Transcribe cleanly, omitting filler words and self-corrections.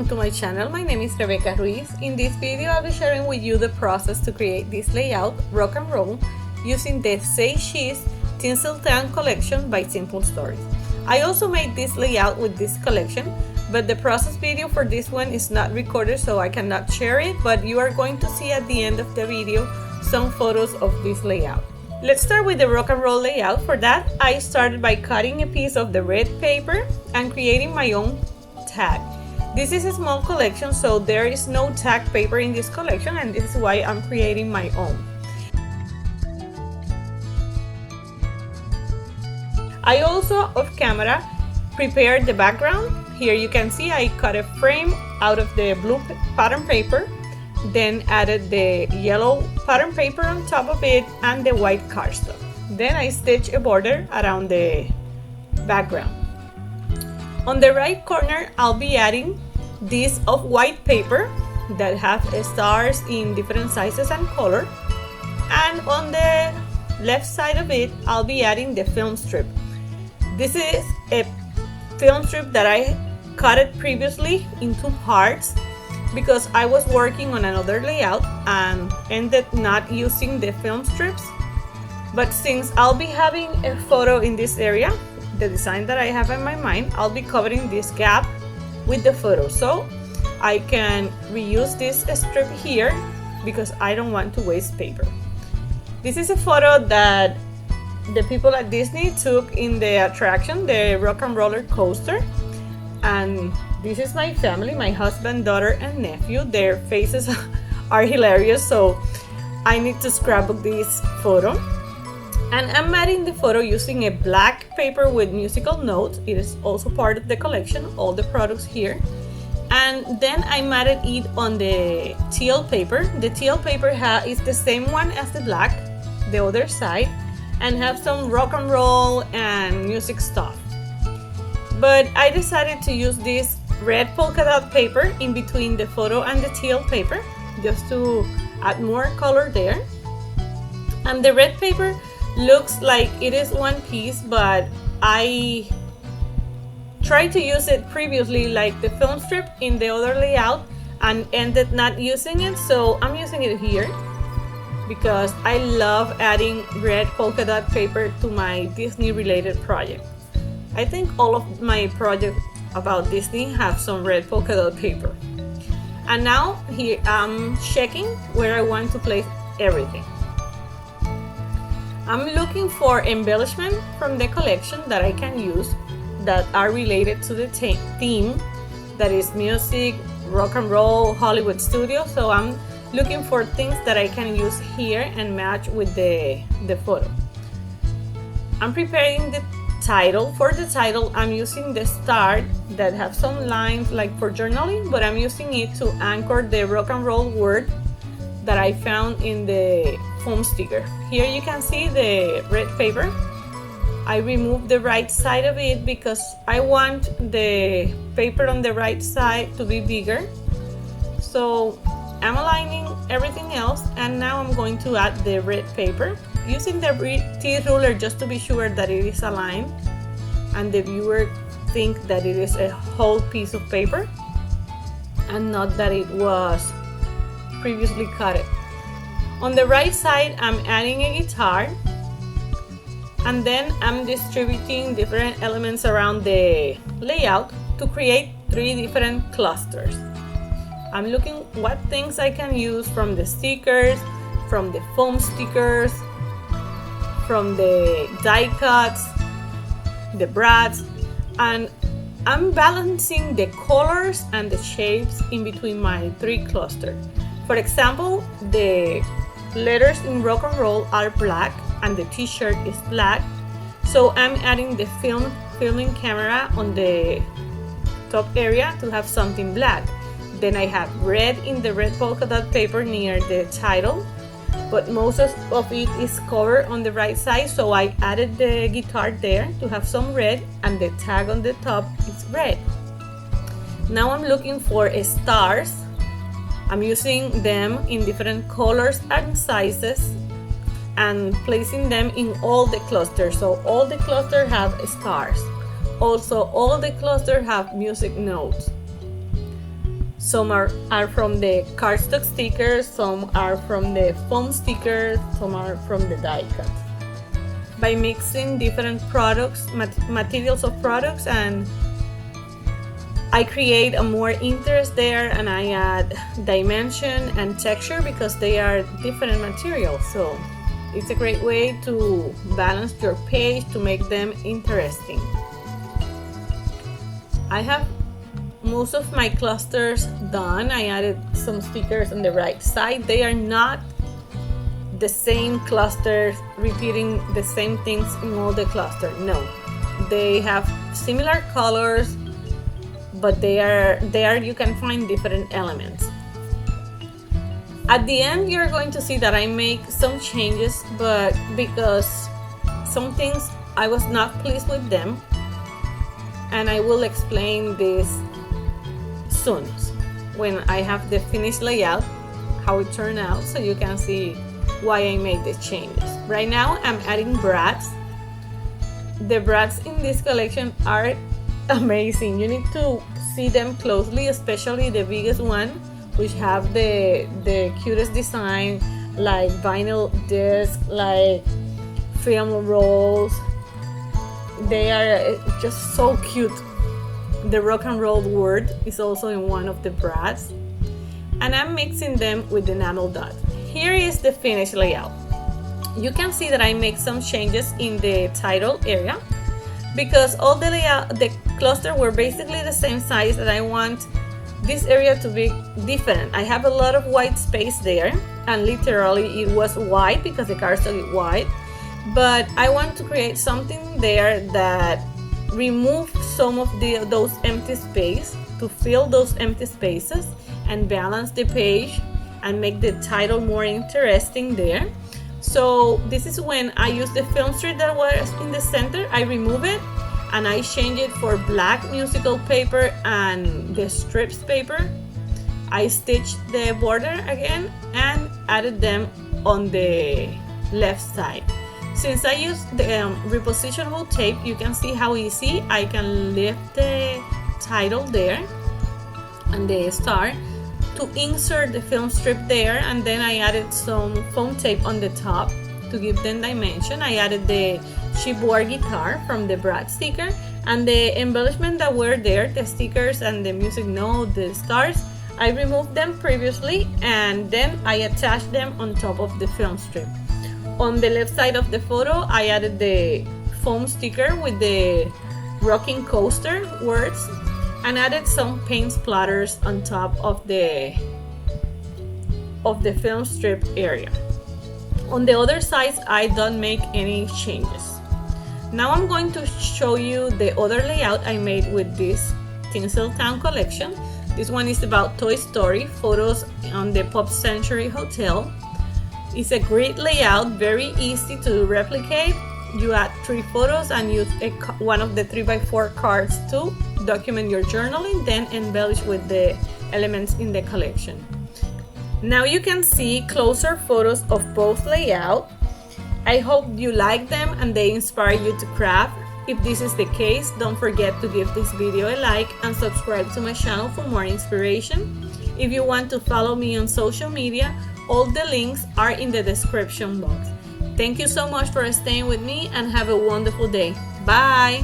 welcome to my channel. My name is Rebecca Ruiz. In this video I'll be sharing with you the process to create this layout, rock and roll, using the Say She's Tinseltown collection by Simple Stories. I also made this layout with this collection, but the process video for this one is not recorded, so I cannot share it, but you are going to see at the end of the video some photos of this layout. Let's start with the rock and roll layout. For that, I started by cutting a piece of the red paper and creating my own tag. This is a small collection, so there is no tag paper in this collection, and this is why I'm creating my own. I also, off camera, prepared the background. Here you can see I cut a frame out of the blue pattern paper, then added the yellow pattern paper on top of it and the white cardstock. Then I stitched a border around the background. On the right corner, I'll be adding this off-white paper that have stars in different sizes and color. And on the left side of it, I'll be adding the film strip. This is a film strip that I cut it previously in two parts because I was working on another layout and ended not using the film strips. But since I'll be having a photo in this area, the design that I have in my mind, I'll be covering this gap with the photo, so I can reuse this strip here because I don't want to waste paper. This is a photo that the people at Disney took in the attraction, the rock and roller coaster, and this is my family, my husband, daughter, and nephew. Their faces are hilarious, so I need to scrapbook this photo. And I'm adding the photo using a black paper with musical notes. It is also part of the collection, all the products here. And then I matted it on the teal paper. The teal paper is the same one as the black, the other side, and have some rock and roll and music stuff. But I decided to use this red polka dot paper in between the photo and the teal paper just to add more color there. And the red paper looks like it is one piece, but I tried to use it previously like the film strip in the other layout and ended not using it, so I'm using it here because I love adding red polka dot paper to my Disney related project. I think all of my projects about Disney have some red polka dot paper. And now here I'm checking where I want to place everything. I'm looking for embellishment from the collection that I can use that are related to the theme, that is music, rock and roll, Hollywood studio. So I'm looking for things that I can use here and match with the photo. I'm preparing the title. For the title, I'm using the star that have some lines like for journaling, but I'm using it to anchor the rock and roll word that I found in the foam sticker. Here you can see the red paper. I removed the right side of it because I want the paper on the right side to be bigger. So I'm aligning everything else, and now I'm going to add the red paper using the teeth ruler just to be sure that it is aligned and the viewer think that it is a whole piece of paper and not that it was previously cut. On the right side, I'm adding a guitar, and then I'm distributing different elements around the layout to create three different clusters. I'm looking what things I can use from the stickers, from the foam stickers, from the die cuts, the Brats, and I'm balancing the colors and the shapes in between my three clusters. For example, the letters in rock and roll are black and the t-shirt is black, so I'm adding the filming camera on the top area to have something black. Then I have red in the red polka dot paper near the title, but most of it is covered on the right side, so I added the guitar there to have some red, and the tag on the top is red. Now I'm looking for stars. I'm using them in different colors and sizes and placing them in all the clusters. So all the clusters have stars. Also, all the clusters have music notes. Some are from the cardstock stickers, some are from the foam stickers, some are from the die cut. By mixing different products, materials of products, and I create a more interest there, and I add dimension and texture because they are different materials. So it's a great way to balance your page to make them interesting. I have most of my clusters done. I added some stickers on the right side. They are not the same clusters repeating the same things in all the clusters. No, they have similar colors, but they are there you can find different elements. At the end, you're going to see that I make some changes, but because some things I was not pleased with them, and I will explain this soon when I have the finished layout, how it turned out, so you can see why I made the changes. Right now I'm adding Brats. The Brats in this collection are amazing. You need to see them closely, especially the biggest one, which have the cutest design, like vinyl disc, like film rolls. They are just so cute. The rock and roll word is also in one of the Brats, and I'm mixing them with the enamel dot. Here is the finished layout. You can see that I make some changes in the title area because all the cluster were basically the same size, that I want this area to be different. I have a lot of white space there, and literally it was white because the cardstock is white, but I want to create something there that remove some of those empty space to fill those empty spaces and balance the page and make the title more interesting there. So this is when I use the film strip that was in the center. I remove it and I change it for black musical paper and the strips paper. I stitched the border again and added them on the left side. Since I use the repositionable tape, you can see how easy I can lift the title there and the star to insert the film strip there, and then I added some foam tape on the top to give them dimension. I added the chipboard guitar from the Brat sticker, and the embellishment that were there, the stickers and the music note, the stars, I removed them previously and then I attached them on top of the film strip. On the left side of the photo, I added the foam sticker with the rocking coaster words and added some paint splatters on top of the film strip area. On the other sides, I don't make any changes. Now I'm going to show you the other layout I made with this Tinseltown collection. This one is about Toy Story, photos on the Pop Century Hotel. It's a great layout, very easy to replicate. You add 3 photos and use one of the 3x4 cards to document your journaling, then embellish with the elements in the collection. Now you can see closer photos of both layouts. I hope you like them and they inspire you to craft. If this is the case, don't forget to give this video a like and subscribe to my channel for more inspiration. If you want to follow me on social media, all the links are in the description box. Thank you so much for staying with me and have a wonderful day. Bye!